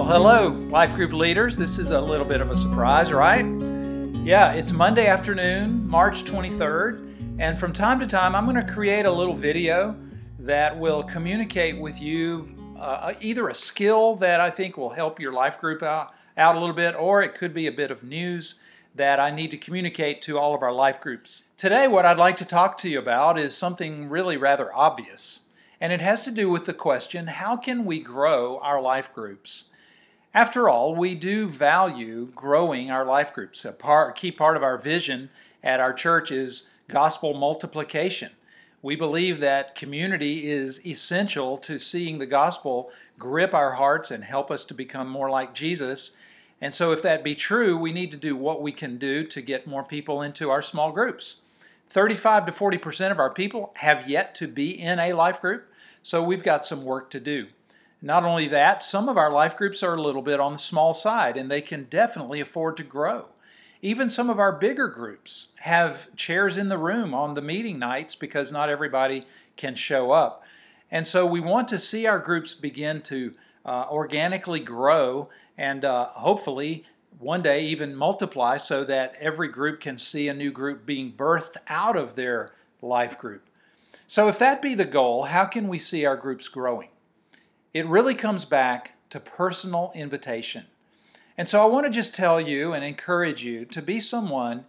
Well, hello, Life Group leaders. This is a little bit of a surprise, right? Yeah, it's Monday afternoon, March 23rd, and from time to time I'm going to create a little video that will communicate with you either a skill that I think will help your life group out a little bit, or it could be a bit of news that I need to communicate to all of our life groups. Today, what I'd like to talk to you about is something really rather obvious, and it has to do with the question, how can we grow our life groups? After all, we do value growing our life groups. A key part of our vision at our church is gospel multiplication. We believe that community is essential to seeing the gospel grip our hearts and help us to become more like Jesus. And so if that be true, we need to do what we can do to get more people into our small groups. 35 to 40% of our people have yet to be in a life group, so we've got some work to do. Not only that, some of our life groups are a little bit on the small side, and they can definitely afford to grow. Even some of our bigger groups have chairs in the room on the meeting nights because not everybody can show up. And so we want to see our groups begin to organically grow and hopefully one day even multiply so that every group can see a new group being birthed out of their life group. So if that be the goal, how can we see our groups growing? It really comes back to personal invitation. And so I want to just tell you and encourage you to be someone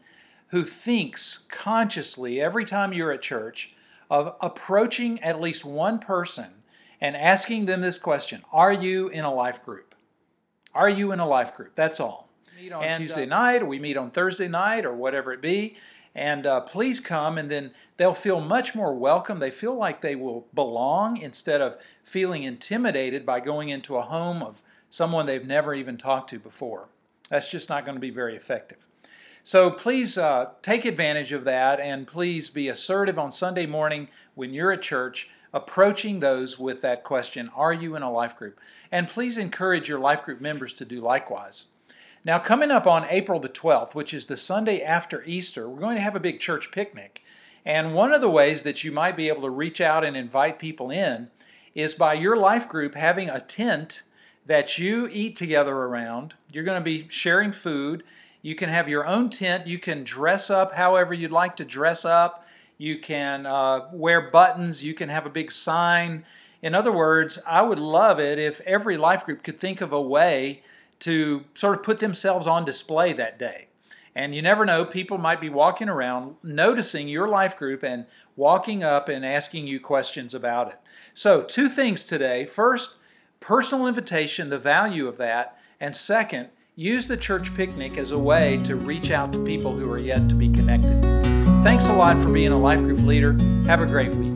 who thinks consciously every time you're at church of approaching at least one person and asking them this question: are you in a life group? Are you in a life group? That's all. We meet on Tuesday night, or we meet on Thursday night, or whatever it be. And please come, and then they'll feel much more welcome. They feel like they will belong instead of feeling intimidated by going into a home of someone they've never even talked to before. That's just not going to be very effective. So please take advantage of that, and please be assertive on Sunday morning when you're at church, approaching those with that question, are you in a life group? And please encourage your life group members to do likewise. Now, coming up on April the 12th, which is the Sunday after Easter, we're going to have a big church picnic. And one of the ways that you might be able to reach out and invite people in is by your life group having a tent that you eat together around. You're going to be sharing food. You can have your own tent. You can dress up however you'd like to dress up. You can wear buttons. You can have a big sign. In other words, I would love it if every life group could think of a way to sort of put themselves on display that day. And you never know, people might be walking around noticing your life group and walking up and asking you questions about it. So, two things today. First, personal invitation, the value of that. And second, use the church picnic as a way to reach out to people who are yet to be connected. Thanks a lot for being a life group leader. Have a great week.